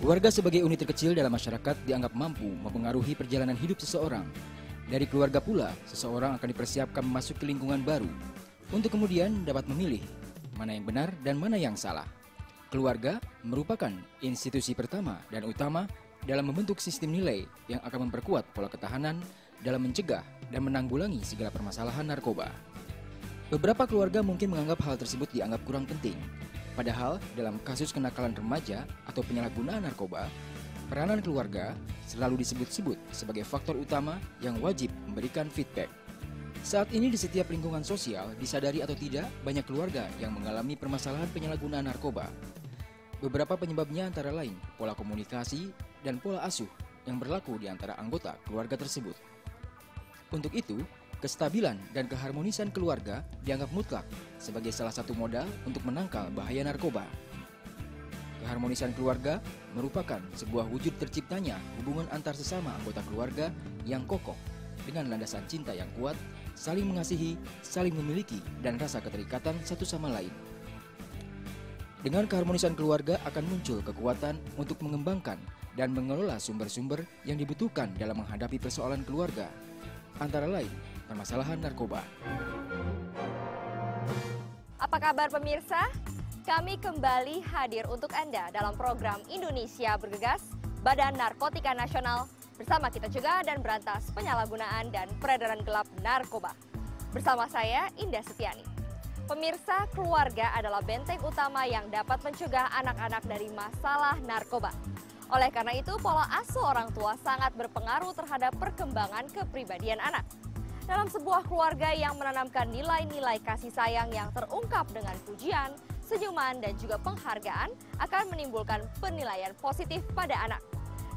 Keluarga sebagai unit terkecil dalam masyarakat dianggap mampu mempengaruhi perjalanan hidup seseorang. Dari keluarga pula, seseorang akan dipersiapkan memasuki lingkungan baru, untuk kemudian dapat memilih mana yang benar dan mana yang salah. Keluarga merupakan institusi pertama dan utama dalam membentuk sistem nilai yang akan memperkuat pola ketahanan dalam mencegah dan menanggulangi segala permasalahan narkoba. Beberapa keluarga mungkin menganggap hal tersebut dianggap kurang penting. Padahal dalam kasus kenakalan remaja atau penyalahgunaan narkoba, peranan keluarga selalu disebut-sebut sebagai faktor utama yang wajib memberikan feedback. Saat ini di setiap lingkungan sosial, disadari atau tidak, banyak keluarga yang mengalami permasalahan penyalahgunaan narkoba. Beberapa penyebabnya antara lain pola komunikasi dan pola asuh yang berlaku di antara anggota keluarga tersebut. Untuk itu, kestabilan dan keharmonisan keluarga dianggap mutlak sebagai salah satu modal untuk menangkal bahaya narkoba. Keharmonisan keluarga merupakan sebuah wujud terciptanya hubungan antar sesama anggota keluarga yang kokoh dengan landasan cinta yang kuat, saling mengasihi, saling memiliki, dan rasa keterikatan satu sama lain. Dengan keharmonisan keluarga akan muncul kekuatan untuk mengembangkan dan mengelola sumber-sumber yang dibutuhkan dalam menghadapi persoalan keluarga, antara lain permasalahan narkoba. Apa kabar pemirsa? Kami kembali hadir untuk Anda dalam program Indonesia Bergegas, Badan Narkotika Nasional, bersama kita cegah dan berantas penyalahgunaan dan peredaran gelap narkoba. Bersama saya, Indah Setiani. Pemirsa, keluarga adalah benteng utama yang dapat mencegah anak-anak dari masalah narkoba. Oleh karena itu, pola asuh orang tua sangat berpengaruh terhadap perkembangan kepribadian anak. Dalam sebuah keluarga yang menanamkan nilai-nilai kasih sayang yang terungkap dengan pujian, senyuman, dan juga penghargaan akan menimbulkan penilaian positif pada anak.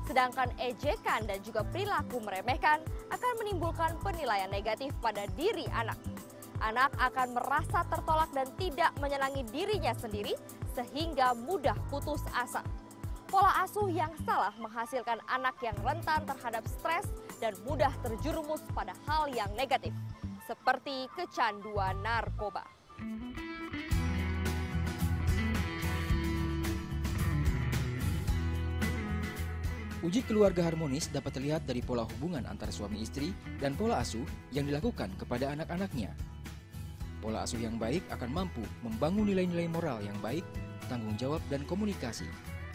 Sedangkan ejekan dan juga perilaku meremehkan akan menimbulkan penilaian negatif pada diri anak. Anak akan merasa tertolak dan tidak menyenangi dirinya sendiri sehingga mudah putus asa. Pola asuh yang salah menghasilkan anak yang rentan terhadap stres dan mudah terjerumus pada hal yang negatif, seperti kecanduan narkoba. Wujud keluarga harmonis dapat terlihat dari pola hubungan antara suami istri dan pola asuh yang dilakukan kepada anak-anaknya. Pola asuh yang baik akan mampu membangun nilai-nilai moral yang baik, tanggung jawab, dan komunikasi.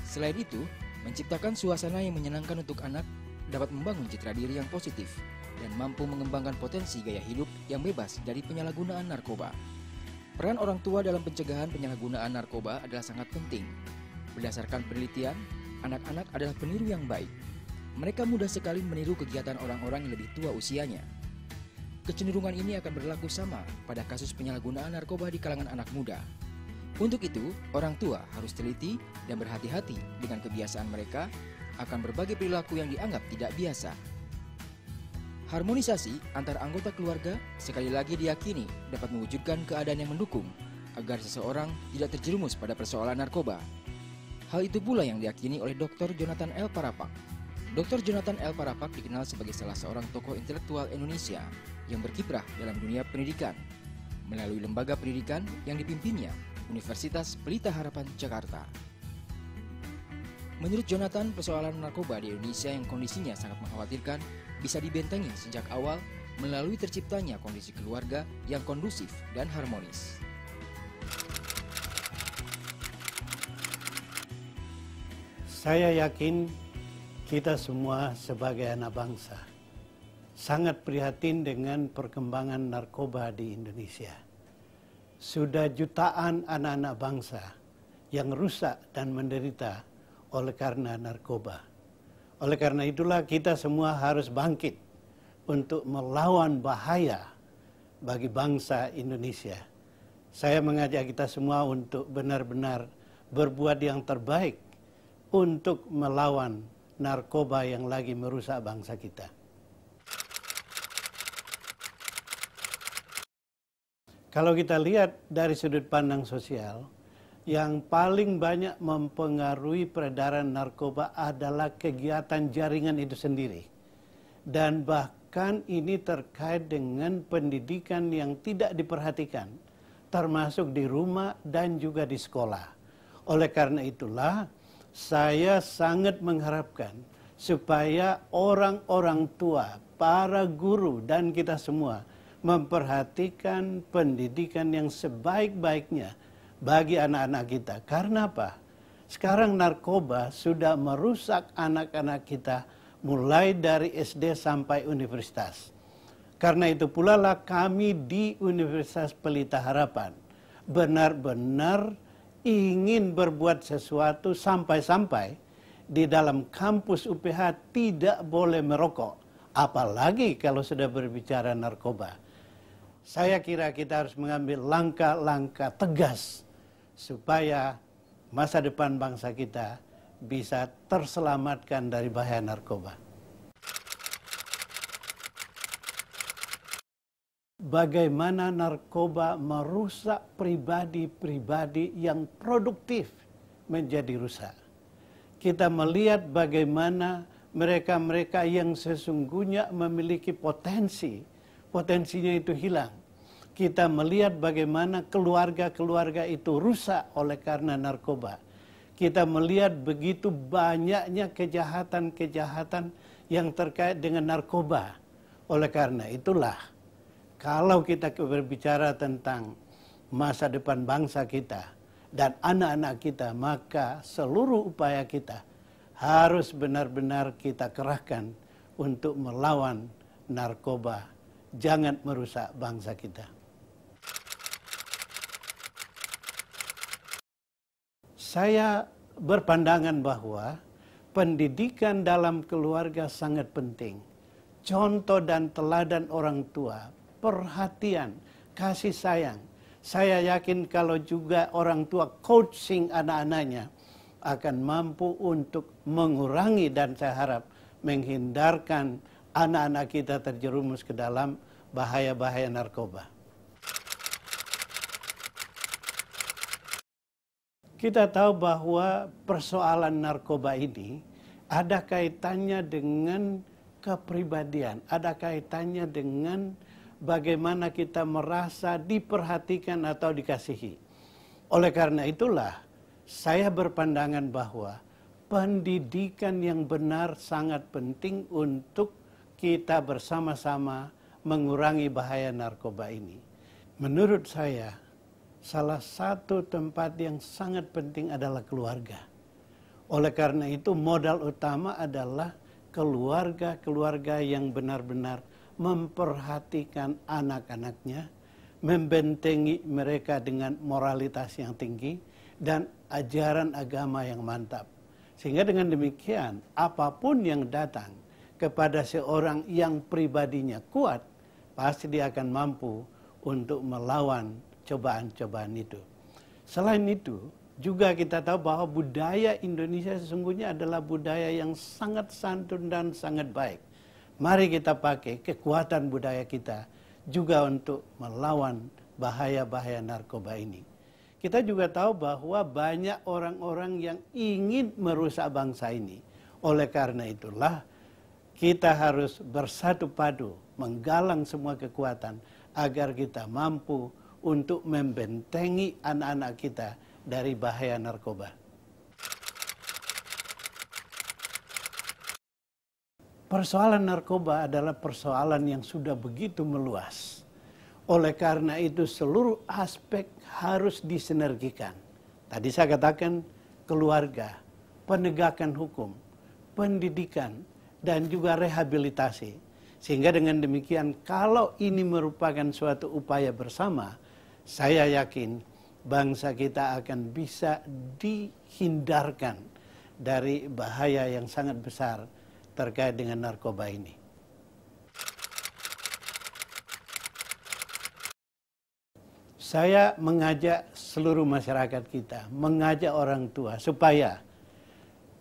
Selain itu, menciptakan suasana yang menyenangkan untuk anak dapat membangun citra diri yang positif dan mampu mengembangkan potensi gaya hidup yang bebas dari penyalahgunaan narkoba. Peran orang tua dalam pencegahan penyalahgunaan narkoba adalah sangat penting. Berdasarkan penelitian, anak-anak adalah peniru yang baik. Mereka mudah sekali meniru kegiatan orang-orang yang lebih tua usianya. Kecenderungan ini akan berlaku sama pada kasus penyalahgunaan narkoba di kalangan anak muda. Untuk itu, orang tua harus teliti dan berhati-hati dengan kebiasaan mereka akan berbagai perilaku yang dianggap tidak biasa. Harmonisasi antar anggota keluarga sekali lagi diyakini dapat mewujudkan keadaan yang mendukung agar seseorang tidak terjerumus pada persoalan narkoba. Hal itu pula yang diyakini oleh Dr. Jonathan L. Parapak. Dr. Jonathan L. Parapak dikenal sebagai salah seorang tokoh intelektual Indonesia yang berkiprah dalam dunia pendidikan melalui lembaga pendidikan yang dipimpinnya, Universitas Pelita Harapan Jakarta. Menurut Jonathan, persoalan narkoba di Indonesia yang kondisinya sangat mengkhawatirkan bisa dibentengi sejak awal melalui terciptanya kondisi keluarga yang kondusif dan harmonis. Saya yakin kita semua sebagai anak bangsa sangat prihatin dengan perkembangan narkoba di Indonesia. Sudah jutaan anak-anak bangsa yang rusak dan menderita oleh karena narkoba. Oleh karena itulah kita semua harus bangkit untuk melawan bahaya bagi bangsa Indonesia. Saya mengajak kita semua untuk benar-benar berbuat yang terbaik untuk melawan narkoba yang lagi merusak bangsa kita. Kalau kita lihat dari sudut pandang sosial, yang paling banyak mempengaruhi peredaran narkoba adalah kegiatan jaringan itu sendiri. Dan bahkan ini terkait dengan pendidikan yang tidak diperhatikan, termasuk di rumah dan juga di sekolah. Oleh karena itulah, saya sangat mengharapkan supaya orang-orang tua, para guru dan kita semua memperhatikan pendidikan yang sebaik-baiknya bagi anak-anak kita. Karena apa? Sekarang narkoba sudah merusak anak-anak kita mulai dari SD sampai universitas. Karena itu pula lah kami di Universitas Pelita Harapan benar-benar ingin berbuat sesuatu sampai-sampai di dalam kampus UPH tidak boleh merokok. Apalagi kalau sudah berbicara narkoba. Saya kira kita harus mengambil langkah-langkah tegas supaya masa depan bangsa kita bisa terselamatkan dari bahaya narkoba. Bagaimana narkoba merusak pribadi-pribadi yang produktif menjadi rusak. Kita melihat bagaimana mereka-mereka yang sesungguhnya memiliki potensinya itu hilang. Kita melihat bagaimana keluarga-keluarga itu rusak oleh karena narkoba. Kita melihat begitu banyaknya kejahatan-kejahatan yang terkait dengan narkoba. Oleh karena itulah, kalau kita berbicara tentang masa depan bangsa kita dan anak-anak kita, maka seluruh upaya kita harus benar-benar kita kerahkan untuk melawan narkoba. Jangan merusak bangsa kita. Saya berpandangan bahwa pendidikan dalam keluarga sangat penting. Contoh dan teladan orang tua, perhatian, kasih sayang. Saya yakin kalau juga orang tua coaching anak-anaknya akan mampu untuk mengurangi dan saya harap menghindarkan anak-anak kita terjerumus ke dalam bahaya-bahaya narkoba. Kita tahu bahwa persoalan narkoba ini ada kaitannya dengan kepribadian, ada kaitannya dengan bagaimana kita merasa diperhatikan atau dikasihi. Oleh karena itulah, saya berpandangan bahwa pendidikan yang benar sangat penting untuk kita bersama-sama mengurangi bahaya narkoba ini. Menurut saya, salah satu tempat yang sangat penting adalah keluarga. Oleh karena itu, modal utama adalah keluarga-keluarga yang benar-benar memperhatikan anak-anaknya, membentengi mereka dengan moralitas yang tinggi, dan ajaran agama yang mantap. Sehingga dengan demikian, apapun yang datang kepada seorang yang pribadinya kuat, pasti dia akan mampu untuk melawan cobaan-cobaan itu. Selain itu, juga kita tahu bahwa budaya Indonesia sesungguhnya adalah budaya yang sangat santun dan sangat baik. Mari kita pakai kekuatan budaya kita juga untuk melawan bahaya-bahaya narkoba ini. Kita juga tahu bahwa banyak orang-orang yang ingin merusak bangsa ini. Oleh karena itulah, kita harus bersatu padu, menggalang semua kekuatan agar kita mampu untuk membentengi anak-anak kita dari bahaya narkoba. Persoalan narkoba adalah persoalan yang sudah begitu meluas. Oleh karena itu seluruh aspek harus disinergikan. Tadi saya katakan keluarga, penegakan hukum, pendidikan, dan juga rehabilitasi. Sehingga dengan demikian kalau ini merupakan suatu upaya bersama, saya yakin bangsa kita akan bisa dihindarkan dari bahaya yang sangat besar terkait dengan narkoba ini. Saya mengajak seluruh masyarakat kita, mengajak orang tua supaya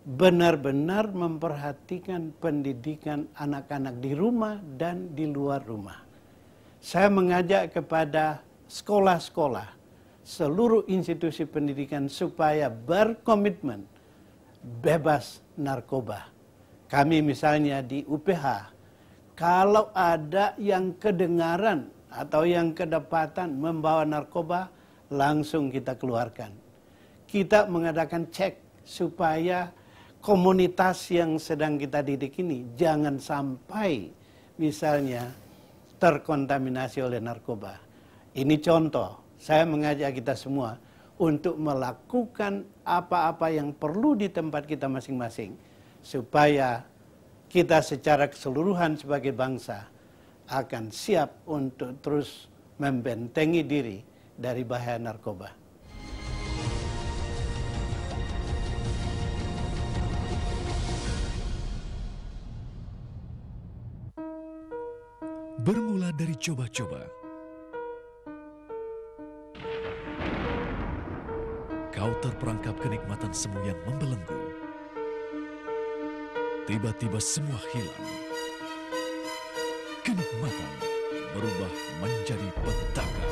benar-benar memperhatikan pendidikan anak-anak di rumah dan di luar rumah. Saya mengajak kepada sekolah-sekolah, seluruh institusi pendidikan supaya berkomitmen bebas narkoba. Kami misalnya di UPH, kalau ada yang kedengaran atau yang kedapatan membawa narkoba, langsung kita keluarkan. Kita mengadakan cek supaya komunitas yang sedang kita didik ini jangan sampai misalnya terkontaminasi oleh narkoba. Ini contoh, saya mengajak kita semua untuk melakukan apa-apa yang perlu di tempat kita masing-masing supaya kita secara keseluruhan sebagai bangsa akan siap untuk terus membentengi diri dari bahaya narkoba. Bermula dari coba-coba, kau terperangkap kenikmatan semu yang membelenggu. Tiba-tiba semua hilang. Kenikmatan berubah menjadi petaka.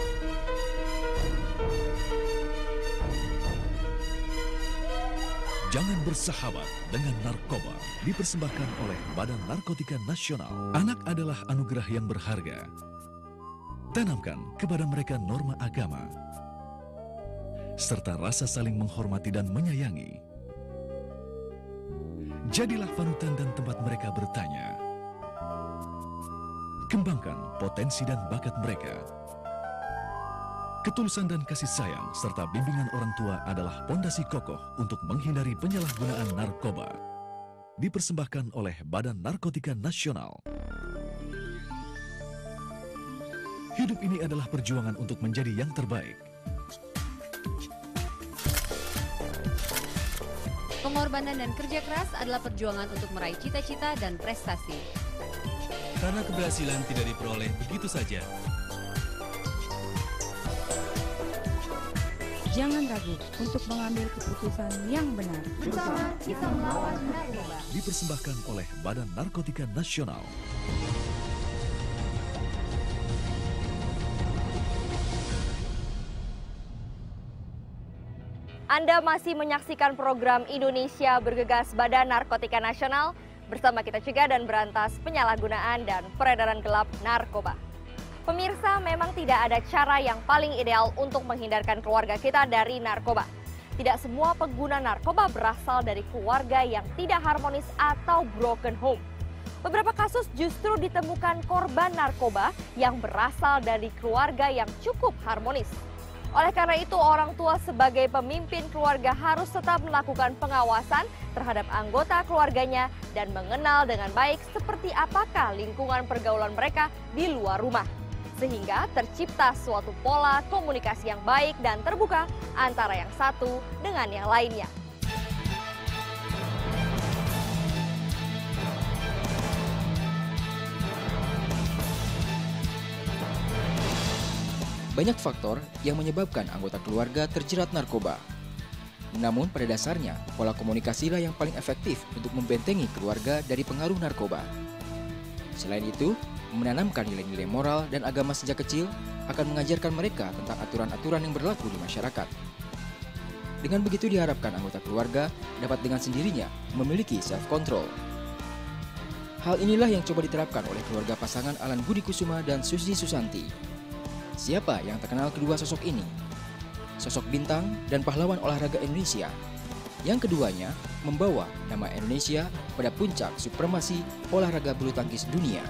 Jangan bersahabat dengan narkoba. Dipersembahkan oleh Badan Narkotika Nasional. Anak adalah anugerah yang berharga. Tanamkan kepada mereka norma agama, serta rasa saling menghormati dan menyayangi. Jadilah panutan dan tempat mereka bertanya. Kembangkan potensi dan bakat mereka. Ketulusan dan kasih sayang serta bimbingan orang tua adalah pondasi kokoh untuk menghindari penyalahgunaan narkoba. Dipersembahkan oleh Badan Narkotika Nasional. Hidup ini adalah perjuangan untuk menjadi yang terbaik. Pengorbanan dan kerja keras adalah perjuangan untuk meraih cita-cita dan prestasi. Karena keberhasilan tidak diperoleh begitu saja. Jangan ragu untuk mengambil keputusan yang benar. Bersama kita melawan narkoba. Dipersembahkan oleh Badan Narkotika Nasional. Anda masih menyaksikan program Indonesia Bergegas Badan Narkotika Nasional bersama kita cegah dan berantas penyalahgunaan dan peredaran gelap narkoba. Pemirsa, memang tidak ada cara yang paling ideal untuk menghindarkan keluarga kita dari narkoba. Tidak semua pengguna narkoba berasal dari keluarga yang tidak harmonis atau broken home. Beberapa kasus justru ditemukan korban narkoba yang berasal dari keluarga yang cukup harmonis. Oleh karena itu, orang tua sebagai pemimpin keluarga harus tetap melakukan pengawasan terhadap anggota keluarganya dan mengenal dengan baik seperti apakah lingkungan pergaulan mereka di luar rumah. Sehingga tercipta suatu pola komunikasi yang baik dan terbuka antara yang satu dengan yang lainnya. Banyak faktor yang menyebabkan anggota keluarga terjerat narkoba. Namun pada dasarnya, pola komunikasilah yang paling efektif untuk membentengi keluarga dari pengaruh narkoba. Selain itu, menanamkan nilai-nilai moral dan agama sejak kecil akan mengajarkan mereka tentang aturan-aturan yang berlaku di masyarakat. Dengan begitu diharapkan anggota keluarga dapat dengan sendirinya memiliki self-control. Hal inilah yang coba diterapkan oleh keluarga pasangan Alan Budi Kusuma dan Susi Susanti. Siapa yang terkenal kedua sosok ini? Sosok bintang dan pahlawan olahraga Indonesia. Yang keduanya membawa nama Indonesia pada puncak supremasi olahraga bulu tangkis dunia.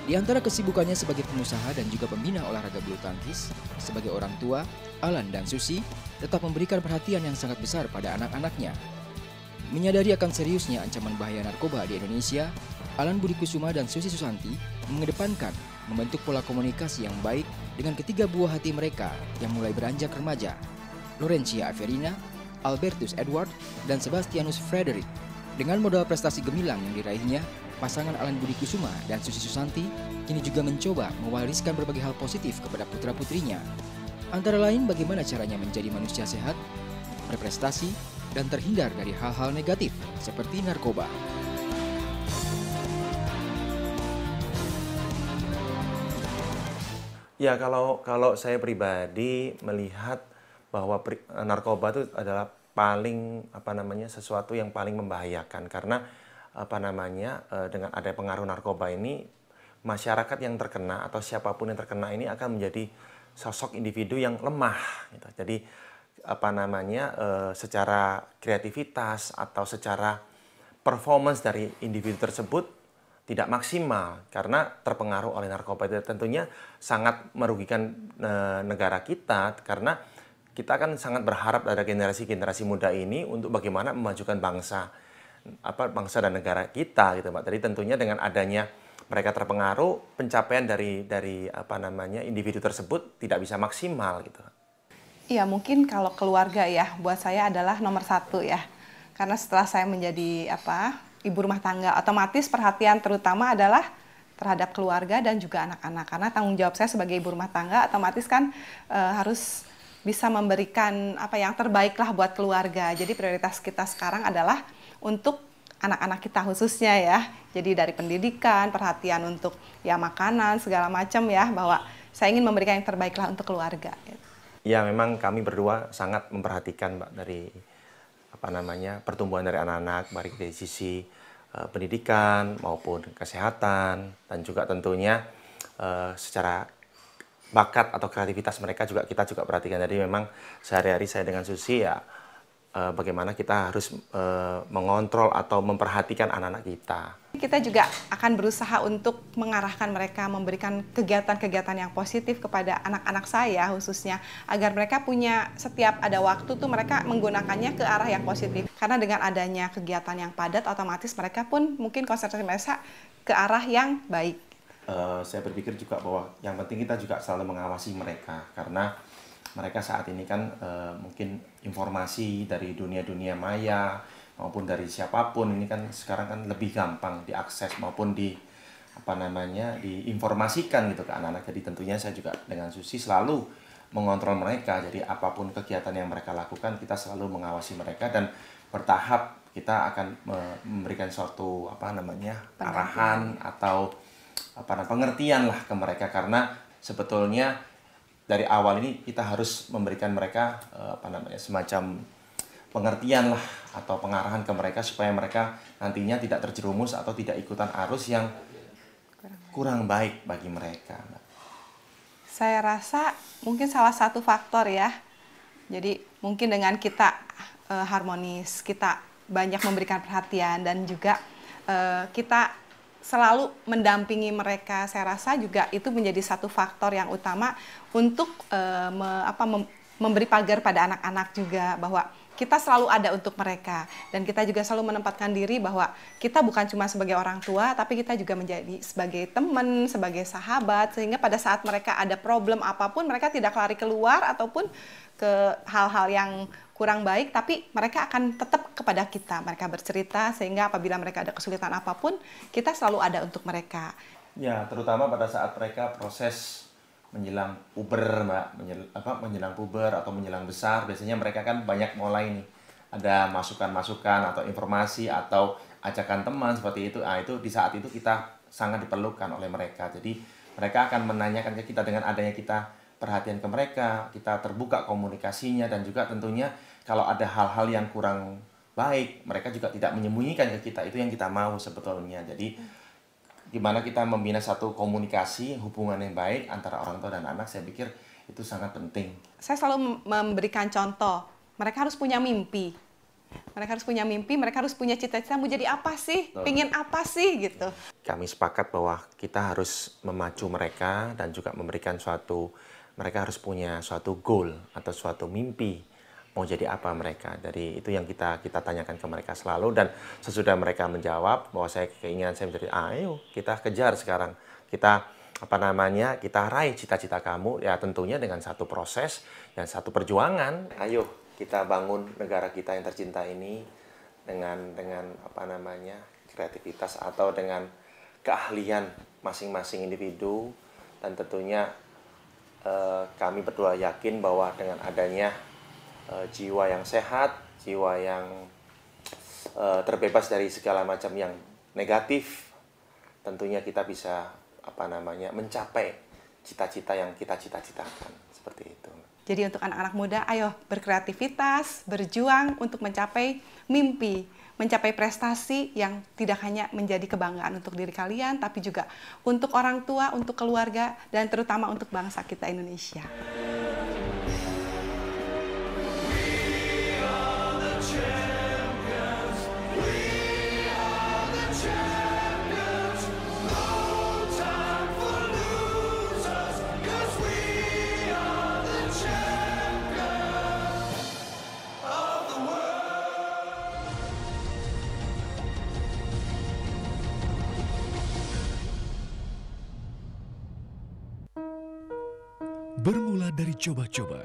Di antara kesibukannya sebagai pengusaha dan juga pembina olahraga bulu tangkis, sebagai orang tua, Alan dan Susi tetap memberikan perhatian yang sangat besar pada anak-anaknya. Menyadari akan seriusnya ancaman bahaya narkoba di Indonesia, Alan Budi Kusuma dan Susi Susanti mengedepankan membentuk pola komunikasi yang baik dengan ketiga buah hati mereka yang mulai beranjak remaja, Laurencia Averina, Albertus Edward, dan Sebastianus Frederick. Dengan modal prestasi gemilang yang diraihnya, pasangan Alan Budi Kusuma dan Susi Susanti kini juga mencoba mewariskan berbagai hal positif kepada putra-putrinya. Antara lain bagaimana caranya menjadi manusia sehat, berprestasi, dan terhindar dari hal-hal negatif seperti narkoba. Ya, kalau saya pribadi melihat bahwa narkoba itu adalah sesuatu yang paling membahayakan karena dengan ada pengaruh narkoba ini, masyarakat yang terkena atau siapapun yang terkena ini akan menjadi sosok individu yang lemah gitu. Jadi secara kreativitas atau secara performance dari individu tersebut tidak maksimal karena terpengaruh oleh narkoba. Itu tentunya sangat merugikan negara kita karena kita kan sangat berharap ada generasi-generasi muda ini untuk bagaimana memajukan bangsa dan negara kita gitu, Pak. Jadi tentunya dengan adanya mereka terpengaruh, pencapaian dari individu tersebut tidak bisa maksimal gitu. Iya, mungkin kalau keluarga ya buat saya adalah nomor 1 ya. Karena setelah saya menjadi ibu rumah tangga, otomatis perhatian terutama adalah terhadap keluarga dan juga anak-anak. Karena tanggung jawab saya sebagai ibu rumah tangga otomatis kan harus bisa memberikan yang terbaik lah buat keluarga. Jadi prioritas kita sekarang adalah untuk anak-anak kita khususnya ya. Jadi dari pendidikan, perhatian untuk makanan segala macam ya, bahwa saya ingin memberikan yang terbaik lah untuk keluarga. Ya, memang kami berdua sangat memperhatikan, Mbak, dari pertumbuhan dari anak-anak, baik dari sisi pendidikan maupun kesehatan, dan juga tentunya secara bakat atau kreativitas mereka juga kita juga perhatikan. Jadi memang sehari-hari saya dengan Susi ya bagaimana kita harus mengontrol atau memperhatikan anak-anak kita. Kita juga akan berusaha untuk mengarahkan mereka, memberikan kegiatan-kegiatan yang positif kepada anak-anak saya khususnya, agar mereka punya setiap ada waktu tuh mereka menggunakannya ke arah yang positif. Karena dengan adanya kegiatan yang padat, otomatis mereka pun mungkin konsentrasi mereka ke arah yang baik. Saya berpikir juga bahwa yang penting kita juga selalu mengawasi mereka, karena mereka saat ini kan mungkin informasi dari dunia-dunia maya maupun dari siapapun ini kan sekarang kan lebih gampang diakses maupun diinformasikan gitu ke anak-anak. Jadi tentunya saya juga dengan Susi selalu mengontrol mereka. Jadi apapun kegiatan yang mereka lakukan kita selalu mengawasi mereka dan bertahap kita akan memberikan suatu arahan atau pengertian lah ke mereka, karena sebetulnya dari awal ini kita harus memberikan mereka semacam pengertian lah atau pengarahan ke mereka supaya mereka nantinya tidak terjerumus atau tidak ikutan arus yang kurang baik bagi mereka. Saya rasa mungkin salah satu faktor ya. Jadi mungkin dengan kita harmonis, kita banyak memberikan perhatian dan juga kita selalu mendampingi mereka. Saya rasa juga itu menjadi satu faktor yang utama untuk memberi pagar pada anak-anak juga, bahwa kita selalu ada untuk mereka. Dan kita juga selalu menempatkan diri bahwa kita bukan cuma sebagai orang tua, tapi kita juga menjadi sebagai teman, sebagai sahabat, sehingga pada saat mereka ada problem apapun, mereka tidak lari keluar ataupun ke hal-hal yang kurang baik, tapi mereka akan tetap kepada kita. Mereka bercerita, sehingga apabila mereka ada kesulitan apapun, kita selalu ada untuk mereka. Ya, terutama pada saat mereka proses menjelang puber, Mbak, menjelang puber atau menjelang besar, biasanya mereka kan banyak mulai nih ada masukan-masukan atau informasi atau ajakan teman seperti itu. Itu di saat itu kita sangat diperlukan oleh mereka. Jadi mereka akan menanyakan ke kita. Dengan adanya kita perhatian ke mereka, kita terbuka komunikasinya, dan juga tentunya kalau ada hal-hal yang kurang baik, mereka juga tidak menyembunyikan ke kita. Itu yang kita mau sebetulnya. Jadi gimana kita membina satu komunikasi, hubungan yang baik antara orang tua dan anak, saya pikir itu sangat penting. Saya selalu memberikan contoh, mereka harus punya mimpi. Mereka harus punya mimpi, mereka harus punya cita-cita, mau jadi apa sih, pengen apa sih gitu. Kami sepakat bahwa kita harus memacu mereka dan juga memberikan mereka harus punya suatu goal atau suatu mimpi. Mau jadi apa mereka. Dari itu yang kita tanyakan ke mereka selalu, dan sesudah mereka menjawab bahwa keinginan saya menjadi ayo kita kejar sekarang. Kita kita raih cita-cita kamu, ya tentunya dengan satu proses dan satu perjuangan. Ayo kita bangun negara kita yang tercinta ini dengan kreativitas atau dengan keahlian masing-masing individu, dan tentunya kami berdua yakin bahwa dengan adanya jiwa yang sehat, jiwa yang terbebas dari segala macam yang negatif, tentunya kita bisa mencapai cita-cita yang kita cita-citakan, seperti itu. Jadi untuk anak-anak muda, ayo berkreativitas, berjuang untuk mencapai mimpi, mencapai prestasi yang tidak hanya menjadi kebanggaan untuk diri kalian, tapi juga untuk orang tua, untuk keluarga, dan terutama untuk bangsa kita Indonesia. Bermula dari coba-coba,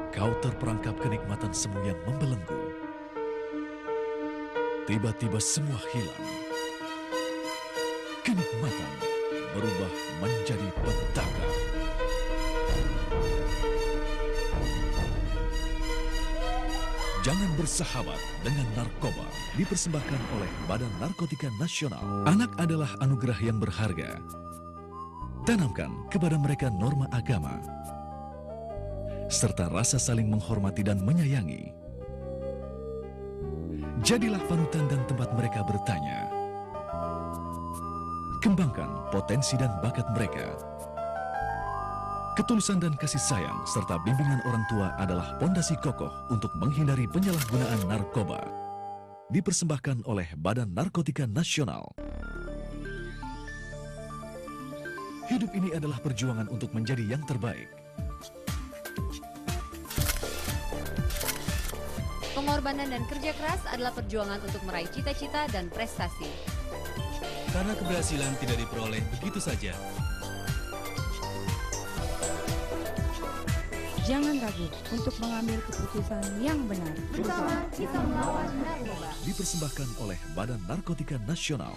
kau terperangkap kenikmatan semu yang membelenggu. Tiba-tiba semua hilang. Kenikmatan berubah menjadi petaka. Jangan bersahabat dengan narkoba. Dipersembahkan oleh Badan Narkotika Nasional. Anak adalah anugerah yang berharga. Tanamkan kepada mereka norma agama, serta rasa saling menghormati dan menyayangi. Jadilah panutan dan tempat mereka bertanya. Kembangkan potensi dan bakat mereka. Ketulusan dan kasih sayang serta bimbingan orang tua adalah pondasi kokoh untuk menghindari penyalahgunaan narkoba. Dipersembahkan oleh Badan Narkotika Nasional. Hidup ini adalah perjuangan untuk menjadi yang terbaik. Pengorbanan dan kerja keras adalah perjuangan untuk meraih cita-cita dan prestasi. Karena keberhasilan tidak diperoleh begitu saja. Jangan ragu untuk mengambil keputusan yang benar. Bersama kita melawan narkoba. Dipersembahkan oleh Badan Narkotika Nasional.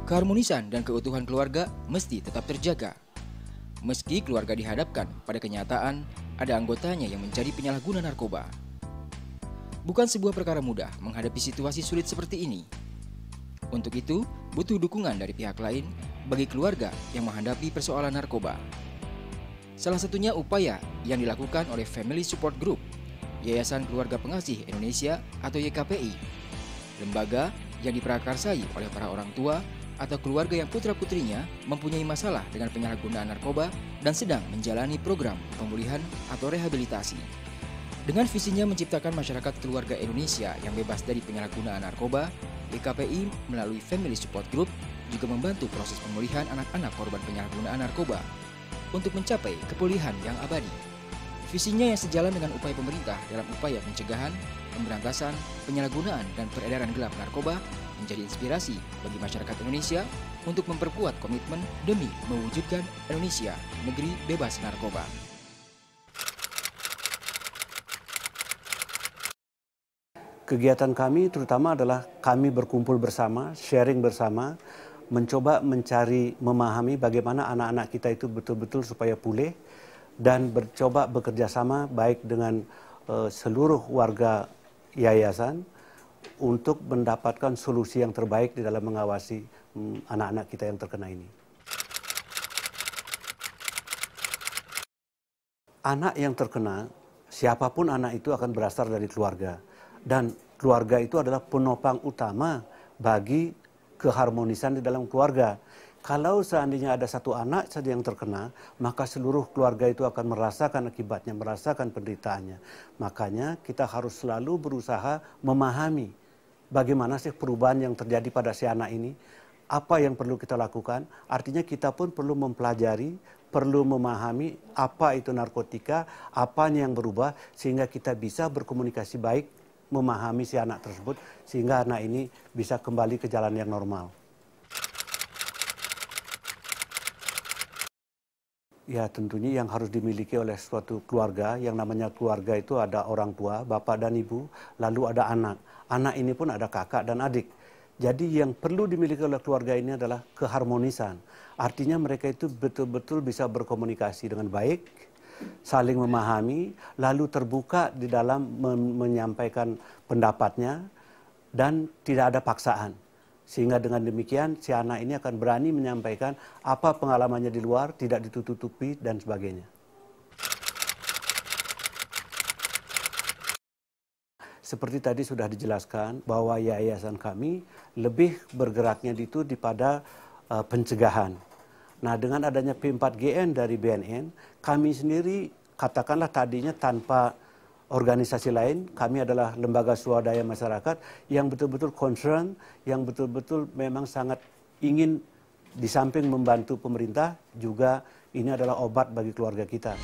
Keharmonisan dan keutuhan keluarga mesti tetap terjaga. Meski keluarga dihadapkan pada kenyataan ada anggotanya yang menjadi penyalahguna narkoba. Bukan sebuah perkara mudah menghadapi situasi sulit seperti ini. Untuk itu, butuh dukungan dari pihak lain bagi keluarga yang menghadapi persoalan narkoba. Salah satunya upaya yang dilakukan oleh Family Support Group, Yayasan Keluarga Pengasih Indonesia atau YKPI, lembaga yang diprakarsai oleh para orang tua atau keluarga yang putra-putrinya mempunyai masalah dengan penyalahgunaan narkoba dan sedang menjalani program pemulihan atau rehabilitasi. Dengan visinya menciptakan masyarakat keluarga Indonesia yang bebas dari penyalahgunaan narkoba, YKPI melalui Family Support Group juga membantu proses pemulihan anak-anak korban penyalahgunaan narkoba untuk mencapai kepulihan yang abadi. Visinya yang sejalan dengan upaya pemerintah dalam upaya pencegahan, pemberantasan, penyalahgunaan, dan peredaran gelap narkoba menjadi inspirasi bagi masyarakat Indonesia untuk memperkuat komitmen demi mewujudkan Indonesia negeri bebas narkoba. Kegiatan kami terutama adalah kami berkumpul bersama, sharing bersama, mencoba mencari, memahami bagaimana anak-anak kita itu betul-betul supaya pulih dan mencoba bekerja sama baik dengan seluruh warga yayasan untuk mendapatkan solusi yang terbaik di dalam mengawasi anak-anak kita yang terkena ini. Anak yang terkena, siapapun anak itu akan berasal dari keluarga. Dan keluarga itu adalah penopang utama bagi keharmonisan di dalam keluarga. Kalau seandainya ada satu anak saja yang terkena, maka seluruh keluarga itu akan merasakan akibatnya, merasakan penderitaannya. Makanya kita harus selalu berusaha memahami bagaimana sih perubahan yang terjadi pada si anak ini, apa yang perlu kita lakukan. Artinya kita pun perlu mempelajari, perlu memahami apa itu narkotika, apanya yang berubah, sehingga kita bisa berkomunikasi baik, memahami si anak tersebut, sehingga anak ini bisa kembali ke jalan yang normal. Ya tentunya yang harus dimiliki oleh suatu keluarga, yang namanya keluarga itu ada orang tua, bapak dan ibu, lalu ada anak. Anak ini pun ada kakak dan adik. Jadi yang perlu dimiliki oleh keluarga ini adalah keharmonisan. Artinya mereka itu betul-betul bisa berkomunikasi dengan baik, saling memahami, lalu terbuka di dalam menyampaikan pendapatnya, dan tidak ada paksaan. Sehingga dengan demikian si anak ini akan berani menyampaikan apa pengalamannya di luar, tidak ditutup-tutupi dan sebagainya. Seperti tadi sudah dijelaskan bahwa yayasan kami lebih bergeraknya itu pada pencegahan. Nah dengan adanya P4GN dari BNN, kami sendiri katakanlah tadinya tanpa organisasi lain, kami adalah lembaga swadaya masyarakat yang betul-betul concern, yang betul-betul memang sangat ingin Di samping membantu pemerintah, juga ini adalah obat bagi keluarga kita.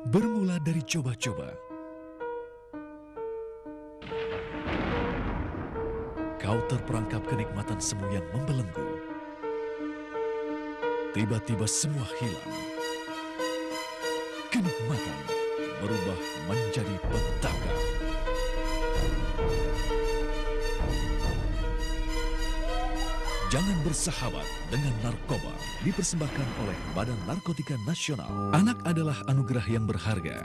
Bermula dari coba-coba, kau terperangkap kenikmatan semu yang membelenggu. Tiba-tiba semua hilang. Kenikmatan berubah menjadi petaka. Jangan bersahabat dengan narkoba, dipersembahkan oleh Badan Narkotika Nasional. Anak adalah anugerah yang berharga.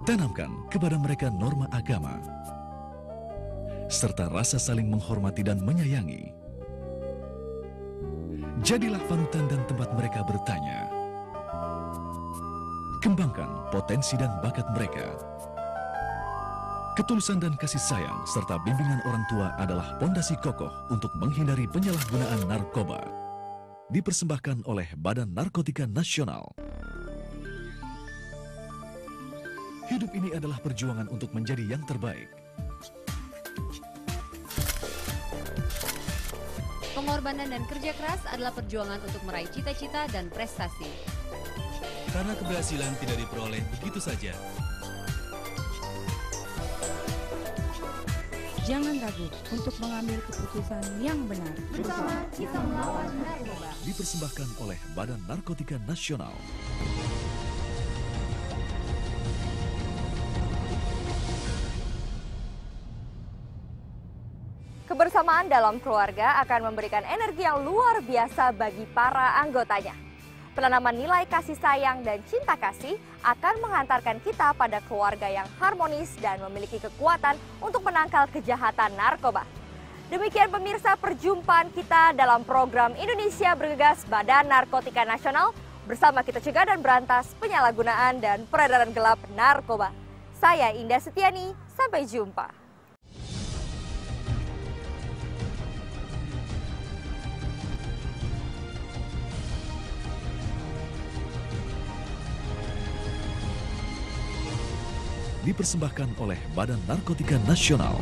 Tanamkan kepada mereka norma agama, serta rasa saling menghormati dan menyayangi. Jadilah panutan dan tempat mereka bertanya. Kembangkan potensi dan bakat mereka. Ketulusan dan kasih sayang serta bimbingan orang tua adalah pondasi kokoh untuk menghindari penyalahgunaan narkoba. Dipersembahkan oleh Badan Narkotika Nasional. Hidup ini adalah perjuangan untuk menjadi yang terbaik. Pengorbanan dan kerja keras adalah perjuangan untuk meraih cita-cita dan prestasi. Karena keberhasilan tidak diperoleh begitu saja. Jangan ragu untuk mengambil keputusan yang benar. Bersama kita melawan narkoba. Dipersembahkan oleh Badan Narkotika Nasional. Kebersamaan dalam keluarga akan memberikan energi yang luar biasa bagi para anggotanya. Penanaman nilai kasih sayang dan cinta kasih akan menghantarkan kita pada keluarga yang harmonis dan memiliki kekuatan untuk menangkal kejahatan narkoba. Demikian pemirsa perjumpaan kita dalam program Indonesia Bergegas Badan Narkotika Nasional. Bersama kita cegah dan berantas penyalahgunaan dan peredaran gelap narkoba. Saya Indah Setiani, sampai jumpa. Dipersembahkan oleh Badan Narkotika Nasional.